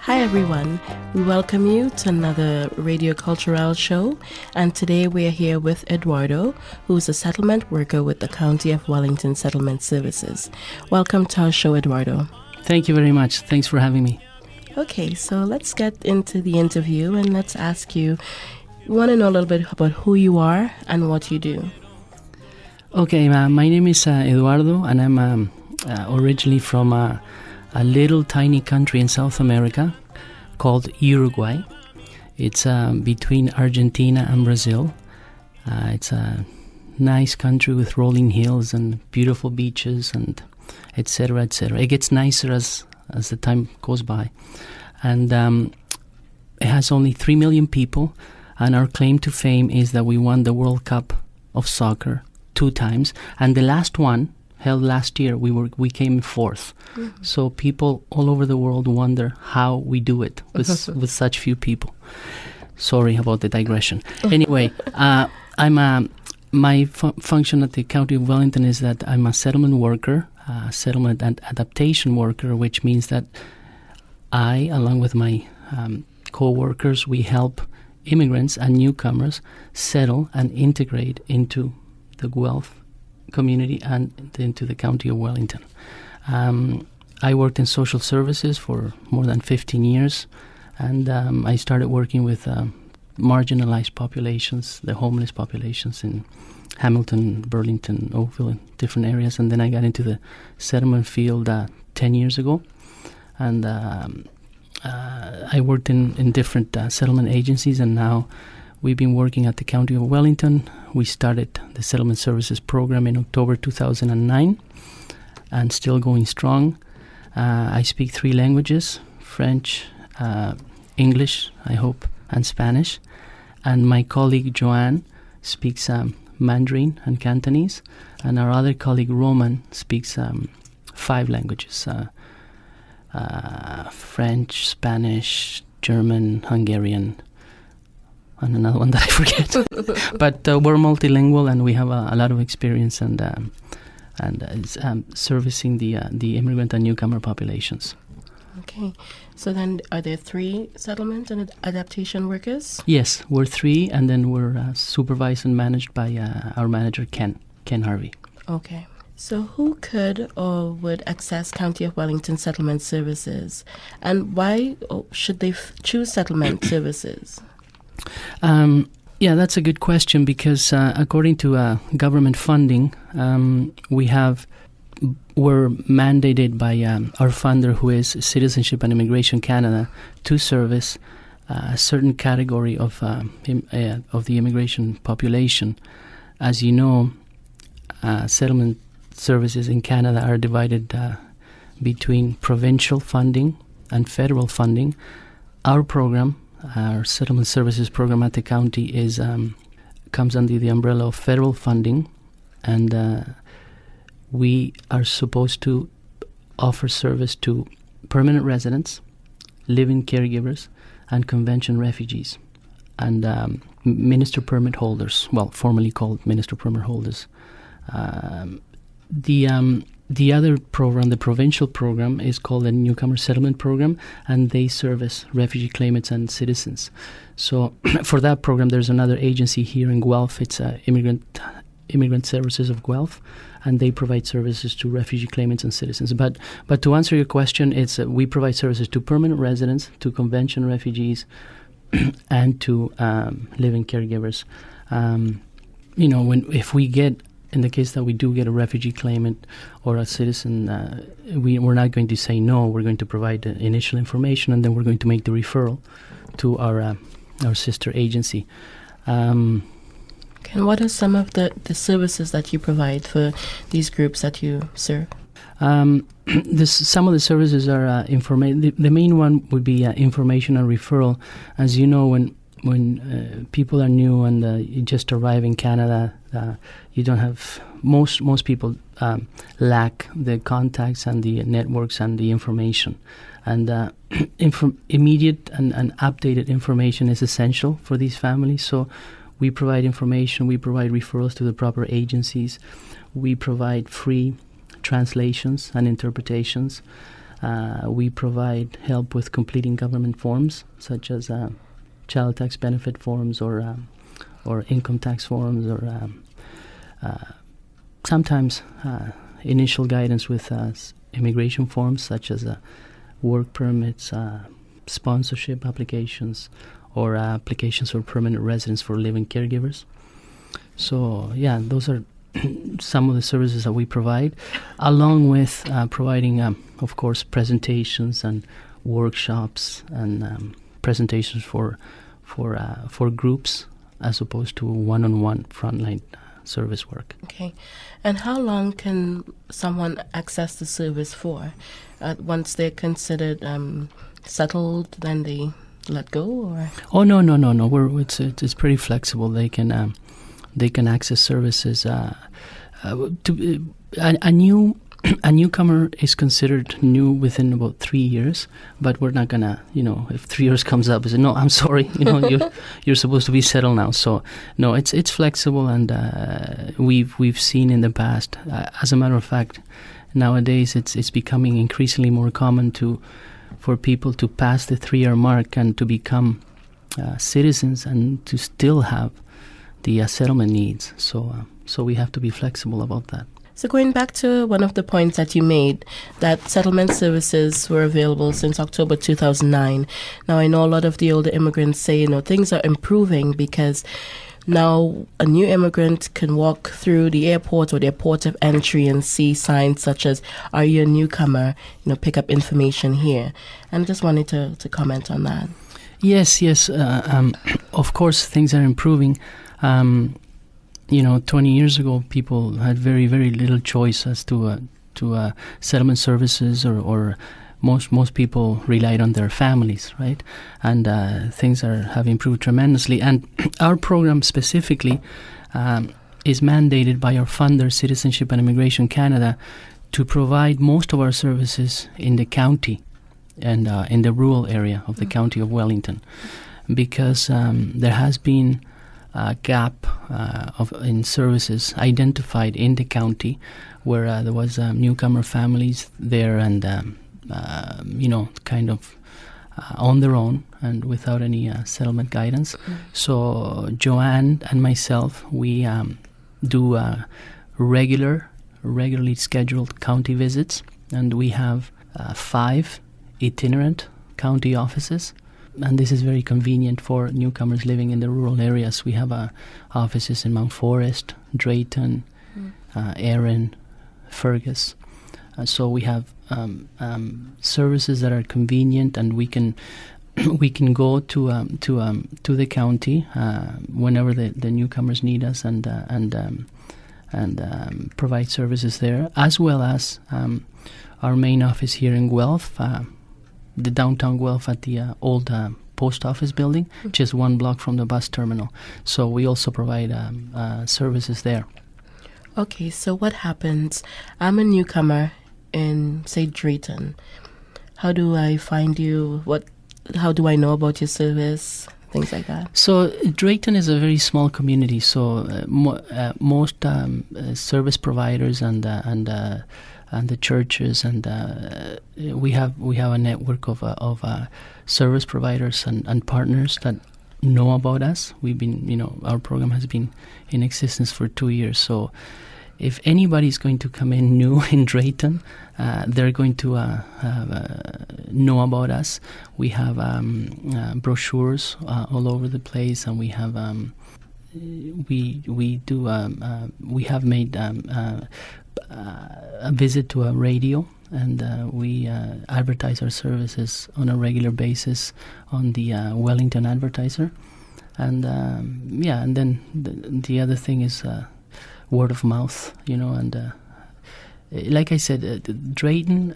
Hi everyone, we welcome you to another Radio Cultural show, and today we are here with Eduardo, who is a settlement worker with the County of Wellington Settlement Services. Welcome to our show, Eduardo. Thank you very much. Thanks for having me. Okay, so let's get into the interview and let's ask you, we want to know a little bit about who you are and what you do. Okay, my name is Eduardo, and I'm originally from a little tiny country in South America called Uruguay. It's between Argentina and Brazil. It's a nice country with rolling hills and beautiful beaches and etc., etc. It gets nicer as the time goes by. And it has only 3 million people, and our claim to fame is that we won the World Cup of soccer 2 times, and the last one held last year, we came fourth. Mm-hmm. So people all over the world wonder how we do it with such few people. Sorry about the digression. Anyway, my function at the County of Wellington is that I'm a settlement worker, settlement and adaptation worker, which means that I, along with my co-workers, we help immigrants and newcomers settle and integrate into the Guelph community and into the County of Wellington. I worked in social services for more than 15 years, and I started working with marginalized populations, the homeless populations in Hamilton, Burlington, Oakville, and different areas, and then I got into the settlement field 10 years ago, and I worked in different settlement agencies, and now we've been working at the County of Wellington. We started the Settlement Services Program in October 2009 and still going strong. I speak 3 languages, French, English, I hope, and Spanish. And my colleague Joanne speaks Mandarin and Cantonese. And our other colleague Roman speaks 5 languages, French, Spanish, German, Hungarian, and another one that I forget. But we're multilingual, and we have a lot of experience and servicing the immigrant and newcomer populations. Okay, so then are there 3 settlement and adaptation workers? Yes, we're 3, and then we're supervised and managed by our manager Ken Harvey. Okay. So who could or would access County of Wellington Settlement Services, and why should they choose settlement services? Yeah, that's a good question, because according to government funding, we're mandated by our funder, who is Citizenship and Immigration Canada, to service a certain category of the immigration population. As you know, settlement services in Canada are divided between provincial funding and federal funding. Our program, our settlement services program at the county, comes under the umbrella of federal funding, and we are supposed to offer service to permanent residents, live-in caregivers, and convention refugees, and minister permit holders, well, formerly called minister permit holders. The other program, the provincial program, is called the Newcomer Settlement Program, and they service refugee claimants and citizens. So for that program, there's another agency here in Guelph. It's Immigrant Services of Guelph, and they provide services to refugee claimants and citizens. But to answer your question, it's we provide services to permanent residents, to convention refugees, and to live-in caregivers. If we get, in the case that we do get a refugee claimant or a citizen, we're not going to say no. We're going to provide the initial information, and then we're going to make the referral to our sister agency. And what are some of the services that you provide for these groups that you serve? Some of the services are information. The main one would be information and referral. As you know, when people are new and you just arrive in Canada, you don't have most people lack the contacts and the networks and the information, and immediate and updated information is essential for these families. So we provide information, we provide referrals to the proper agencies, we provide free translations and interpretations. We provide help with completing government forms, such as child tax benefit forms or income tax forms, or sometimes initial guidance with immigration forms, such as work permits, sponsorship applications, or applications for permanent residence for living caregivers. So, yeah, those are some of the services that we provide, along with providing, of course, presentations and workshops and presentations for groups, as opposed to one-on-one frontline service work. Okay. And how long can someone access the service for? Once they're considered settled, then they let go, or? Oh, no. It's pretty flexible. They can access services. A newcomer is considered new within about 3 years, but we're not gonna, if 3 years comes up, say, no, I'm sorry, you're supposed to be settled now. So no, it's flexible, and we've seen in the past. As a matter of fact, nowadays it's becoming increasingly more common for people to pass the 3-year mark and to become citizens and to still have the settlement needs. So we have to be flexible about that. So going back to one of the points that you made, that settlement services were available since October 2009. Now, I know a lot of the older immigrants say, things are improving because now a new immigrant can walk through the airport or the port of entry and see signs such as, are you a newcomer? Pick up information here. And I just wanted to comment on that. Yes. Of course, things are improving. 20 years ago, people had very, very little choice as to settlement services, or most people relied on their families, right? And things have improved tremendously. And our program specifically is mandated by our funder, Citizenship and Immigration Canada, to provide most of our services in the county and in the rural area of the county of Wellington, because there has been a gap in services identified in the county where there was newcomer families there and kind of on their own and without any settlement guidance. So Joanne and myself, we do regularly scheduled county visits, and we have 5 itinerant county offices. And this is very convenient for newcomers living in the rural areas. We have offices in Mount Forest, Drayton, Erin, Fergus. So we have services that are convenient, and we can go to the county whenever the newcomers need us, and provide services there, as well as our main office here in Guelph. The downtown Guelph at the old post office building, just 1 block from the bus terminal. So we also provide services there. Okay, so what happens? I'm a newcomer in, say, Drayton. How do I find you? How do I know about your service? Things like that. So Drayton is a very small community. So most service providers and the churches, and we have a network of service providers and partners that know about us. We've been, our program has been in existence for 2 years. So if anybody's going to come in new in Drayton, they're going to know about us. We have brochures all over the place, and we have we have made a visit to a radio, and we advertise our services on a regular basis on the Wellington Advertiser, and and then the other thing is word of mouth, and like I said, Drayton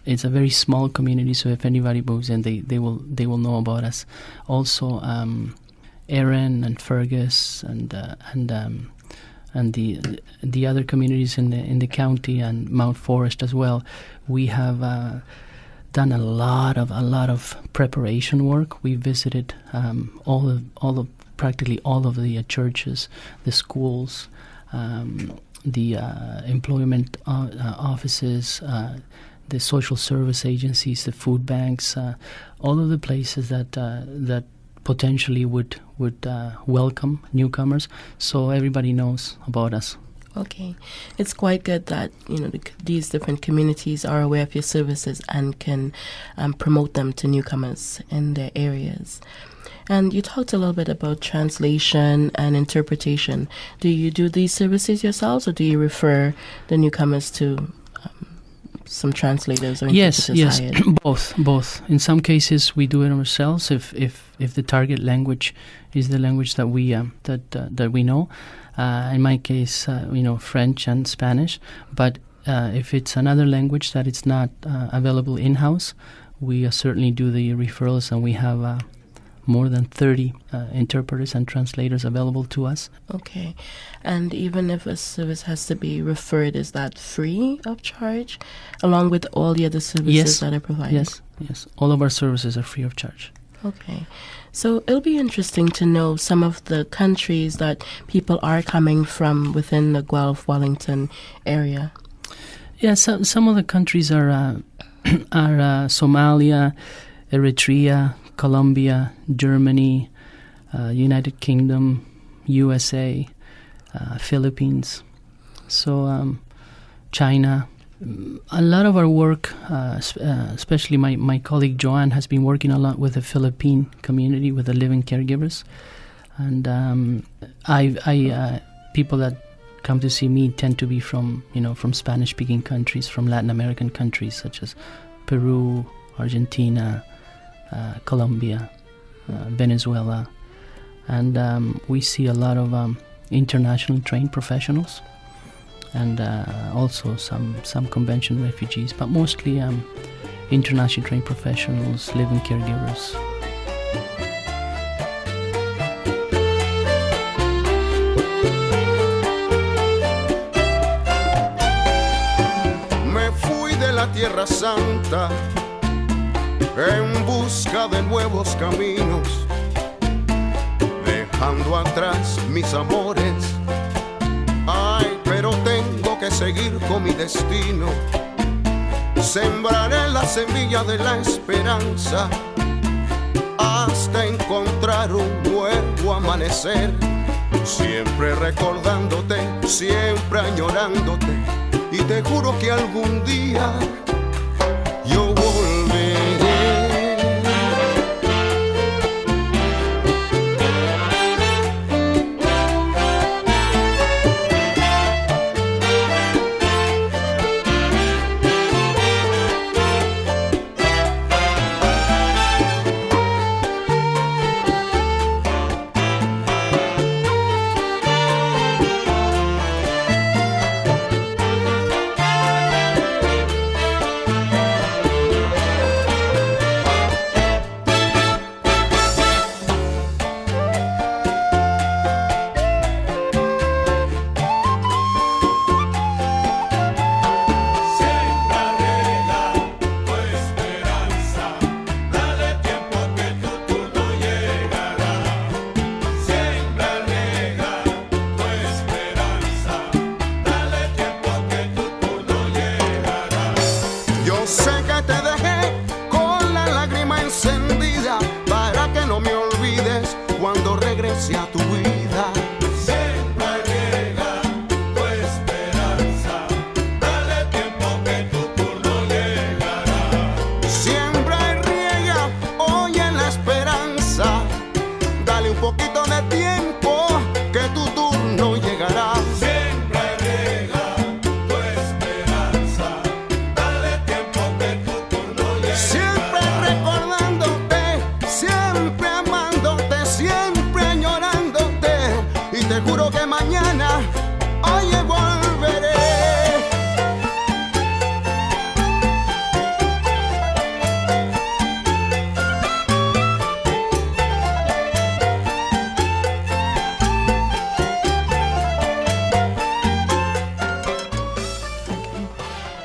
it's a very small community, so if anybody moves in, they will know about us. Also, Erin and Fergus and the other communities in the county and Mount Forest as well. We have done a lot of preparation work. We visited practically all of the churches, the schools, the employment offices, the social service agencies, the food banks, all of the places that potentially would welcome newcomers, so everybody knows about us. Okay, it's quite good that these different communities are aware of your services and can promote them to newcomers in their areas. And you talked a little bit about translation and interpretation. Do you do these services yourselves, or do you refer the newcomers to some translators or interpreters? Yes, hired? both. In some cases, we do it ourselves if the target language is the language that we that we know. In my case, French and Spanish. But if it's another language that it's not available in-house, we certainly do the referrals, and we have more than 30 interpreters and translators available to us. Okay. And even if a service has to be referred, is that free of charge, along with all the other services that are provided? Yes. All of our services are free of charge. Okay. So it'll be interesting to know some of the countries that people are coming from within the Guelph Wellington area. Yeah, so some of the countries are Somalia, Eritrea, Colombia, Germany, United Kingdom, USA, Philippines, so China. A lot of our work, especially my colleague Joanne, has been working a lot with the Philippine community, with the living caregivers, and people that come to see me tend to be from Spanish-speaking countries, from Latin American countries such as Peru, Argentina, Colombia, Venezuela, and we see a lot of internationally trained professionals, and also some convention refugees, but mostly internationally trained professionals, living caregivers. Me fui de la Tierra Santa en busca de nuevos caminos, dejando atrás mis amores. Ay, pero tengo que seguir con mi destino. Sembraré la semilla de la esperanza hasta encontrar un nuevo amanecer. Siempre recordándote, siempre añorándote, y te juro que algún día yo volveré. Cuando regrese a tu vida, siempre llega tu esperanza. Dale tiempo que tu turno llegará. Siempre riega hoy en la esperanza. Dale un poquito de tiempo que tu turno llegará. Siempre llega tu esperanza. Dale tiempo que tu turno llegará. Siempre recordándote, siempre amándote, siempre añorándote, y te juro que mañana, oye, volveré.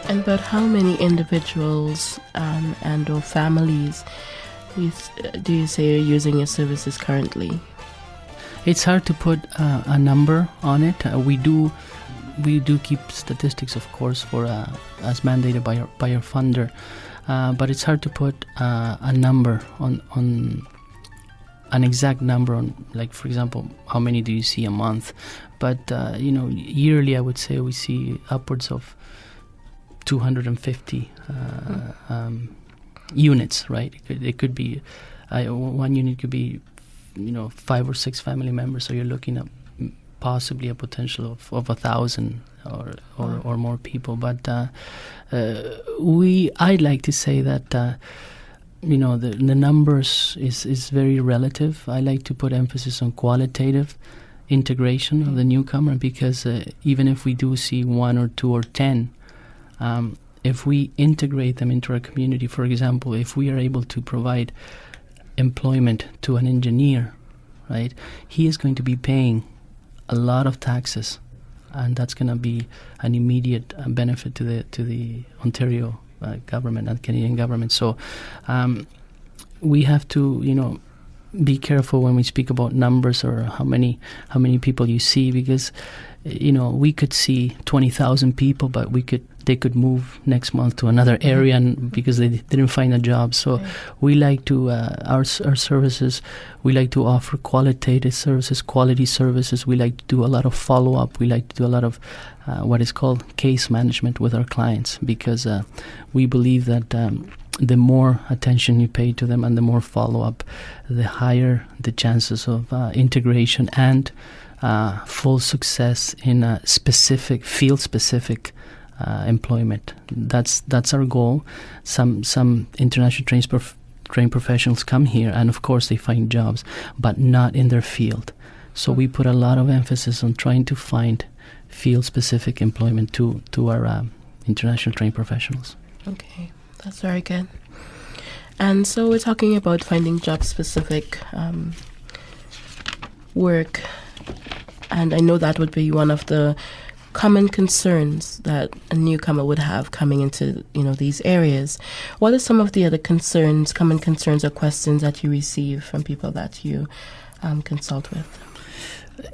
And about how many individuals and or families do you say are using your services currently? It's hard to put a number on it. We do we do keep statistics, of course, for as mandated by our funder, but it's hard to put a number on an exact number on, like, for example, how many do you see a month? But yearly, I would say we see upwards of 250 units. Right? It could be one unit could be 5 or 6 family members. So you're looking at possibly a potential of 1,000 or more people. But I'd like to say that the numbers is very relative. I like to put emphasis on qualitative integration of the newcomer, because even if we do see 1 or 2 or 10, if we integrate them into our community, for example, if we are able to provide employment to an engineer, right, he is going to be paying a lot of taxes, and that's going to be an immediate benefit to the Ontario government and Canadian government. So we have to be careful when we speak about numbers or how many people you see, because we could see 20,000 people, but they could move next month to another area because they didn't find a job. So we like to our services, we like to offer qualitative services, quality services. We like to do a lot of follow-up. We like to do a lot of what is called case management with our clients, because we believe that the more attention you pay to them and the more follow-up, the higher the chances of integration and full success in a specific field-specific employment. That's our goal. Some international trained professionals come here, and of course they find jobs, but not in their field. So we put a lot of emphasis on trying to find field-specific employment to our international trained professionals. Okay, that's very good. And so we're talking about finding job-specific work, and I know that would be one of the common concerns that a newcomer would have coming into these areas. What are some of the other common concerns or questions that you receive from people that you consult with?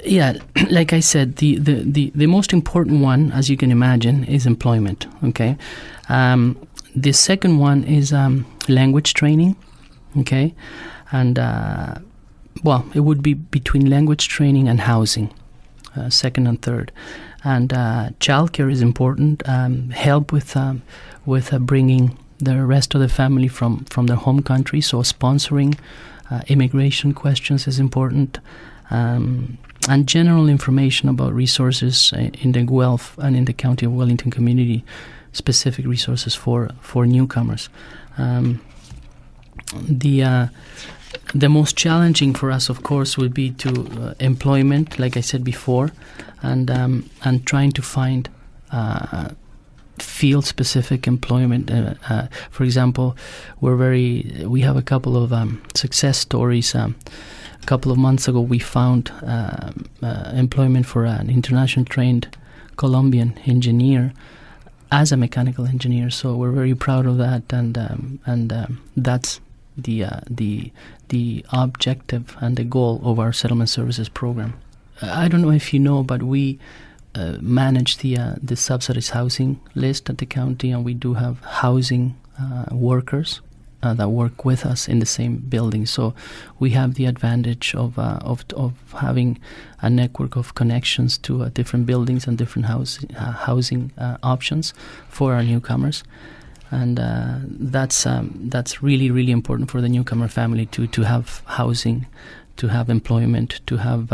Yeah, like I said, the most important one, as you can imagine, is employment. Okay, the second one is language training. Okay, and it would be between language training and housing, second and third. And childcare is important. Help with bringing the rest of the family from their home country. So sponsoring immigration questions is important. And general information about resources in the Guelph and in the County of Wellington community, specific resources for newcomers. The most challenging for us, of course, would be to employment, like I said before, and trying to find field-specific employment. For example, we have a couple of success stories. A couple of months ago, we found employment for an international trained Colombian engineer as a mechanical engineer. So we're very proud of that, and that's the objective and the goal of our settlement services program. I don't know if you know, but we manage the subsidized housing list at the county, and we do have housing workers that work with us in the same building. So we have the advantage of having a network of connections to different buildings and different housing options for our newcomers. And that's really, really important for the newcomer family to have housing, to have employment, to have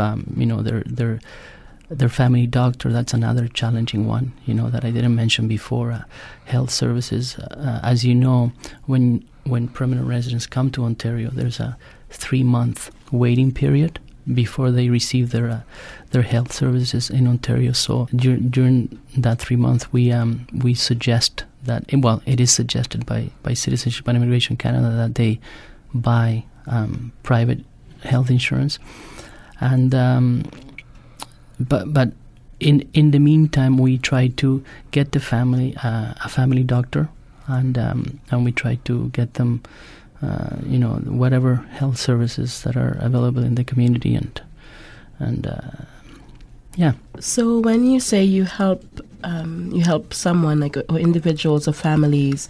their family doctor. That's another challenging one, that I didn't mention before. Health services, as you know, when permanent residents come to Ontario, there's a 3-month waiting period before they receive their health services in Ontario. So during that 3 months, we suggest that, it is suggested by Citizenship and Immigration Canada that they buy private health insurance, and but in the meantime, we try to get the family a family doctor, and we try to get them whatever health services that are available in the community, and Yeah. So when you say you help someone like or individuals or families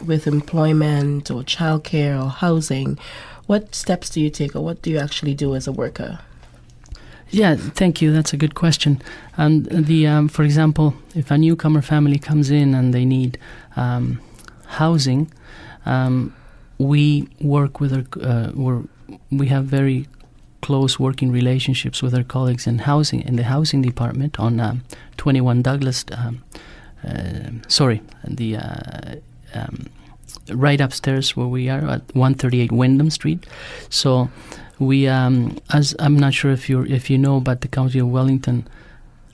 with employment or childcare or housing, what steps do you take, or what do you actually do as a worker? Yeah, thank you. That's a good question. For example, if a newcomer family comes in and they need housing, we work with we have very close working relationships with our colleagues in the housing department on 21 Douglas. Right upstairs where we are at 138 Wyndham Street. So we, as I'm not sure if you know, but the County of Wellington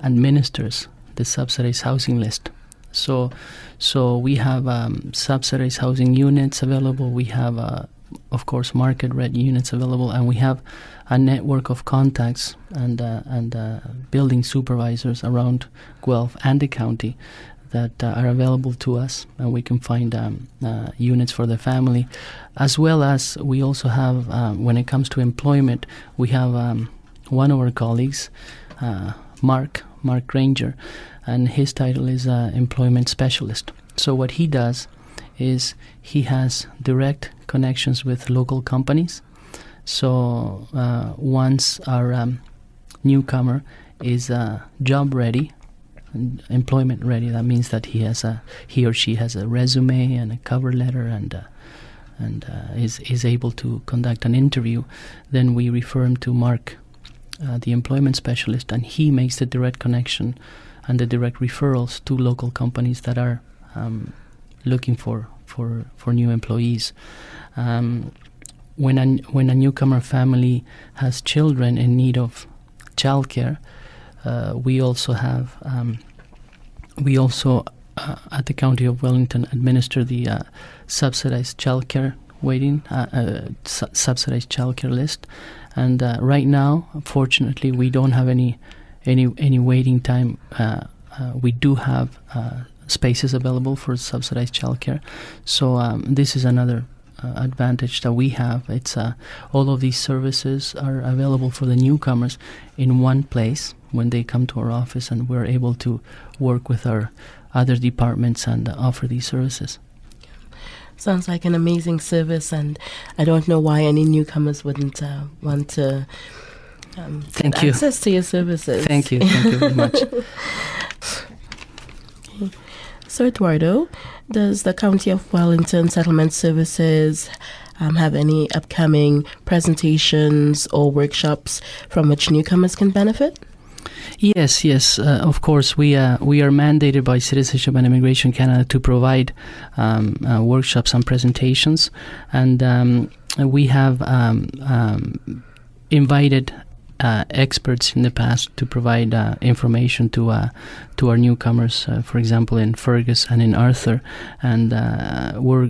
administers the subsidized housing list. So we have subsidized housing units available. We have, of course, market rate units available, and we have a network of contacts and building supervisors around Guelph and the county that are available to us, and we can find units for the family, as well as we also have, when it comes to employment, we have one of our colleagues, Mark Granger, and his title is employment specialist. So what he does is he has direct connections with local companies. So once our newcomer is job ready, employment ready, that means that he or she has a resume and a cover letter and is able to conduct an interview, then we refer him to Mark, the employment specialist, and he makes the direct connection and the direct referrals to local companies that are looking for new employees. When a newcomer family has children in need of childcare, we also at the County of Wellington administer the subsidized childcare subsidized childcare list, and right now, fortunately, we don't have any waiting time. We do have spaces available for subsidized childcare, so this is another advantage that we have. It's all of these services are available for the newcomers in one place when they come to our office, and we're able to work with our other departments and offer these services. Sounds like an amazing service, and I don't know why any newcomers wouldn't want to get access to your services. Thank you very much. Okay. So Eduardo, does the County of Wellington Settlement Services have any upcoming presentations or workshops from which newcomers can benefit? Yes. Of course, we are mandated by Citizenship and Immigration Canada to provide workshops and presentations, and we have invited experts in the past to provide information to our newcomers, for example, in Fergus and in Arthur, and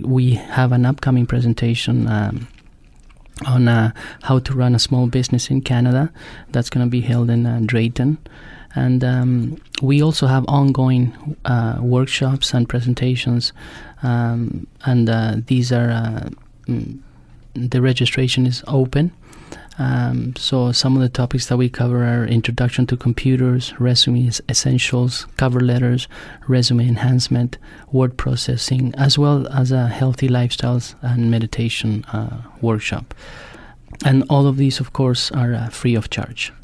we have an upcoming presentation on how to run a small business in Canada. That's going to be held in Drayton. And we also have ongoing workshops and presentations, and these are the registration is open. So some of the topics that we cover are introduction to computers, resume essentials, cover letters, resume enhancement, word processing, as well as a healthy lifestyles and meditation workshop. And all of these, of course, are free of charge.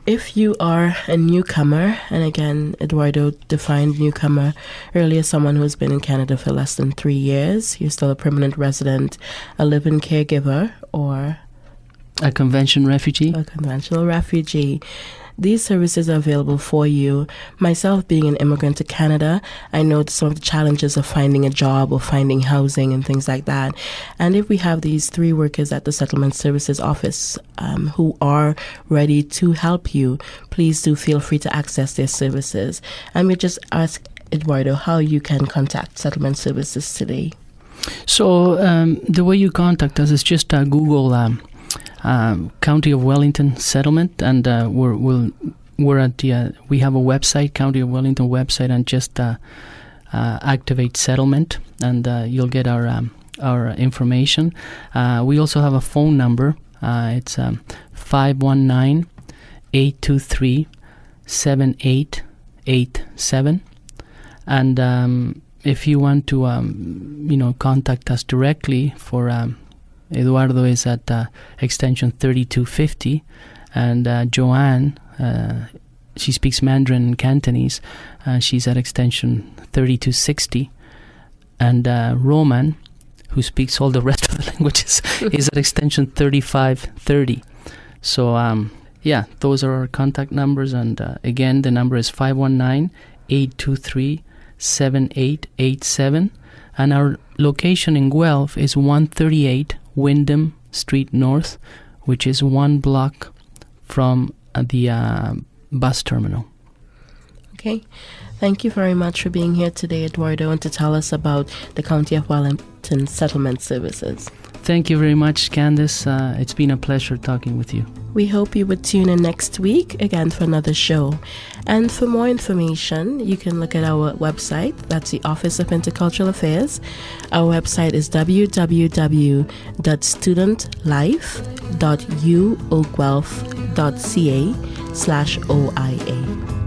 If you are a newcomer, and again, Eduardo defined newcomer earlier, someone who has been in Canada for less than 3 years, you're still a permanent resident, a live-in caregiver, or a convention refugee. A conventional refugee. These services are available for you. Myself, being an immigrant to Canada, I know some of the challenges of finding a job or finding housing and things like that. And if we have these 3 workers at the Settlement Services Office who are ready to help you, please do feel free to access their services. And we just ask Eduardo how you can contact Settlement Services today. So the way you contact us is just Google County of Wellington Settlement, and we're at the we have a website, County of Wellington website, and just activate settlement, and you'll get our information. We also have a phone number. It's 519-823 7887. And if you want to, contact us directly, for Eduardo is at extension 3250, and Joanne, she speaks Mandarin and Cantonese, she's at extension 3260, and Roman, who speaks all the rest of the languages, is at extension 3530. So, those are our contact numbers, and again, the number is 519-823-7887, and our location in Guelph is 138 Wyndham Street North, which is 1 block from the bus terminal. Okay. Thank you very much for being here today, Eduardo, and to tell us about the County of Wellington Settlement Services. Thank you very much, Candice. It's been a pleasure talking with you. We hope you would tune in next week again for another show. And for more information, you can look at our website. That's the Office of Intercultural Affairs. Our website is www.studentlife.uoguelph.ca/OIA.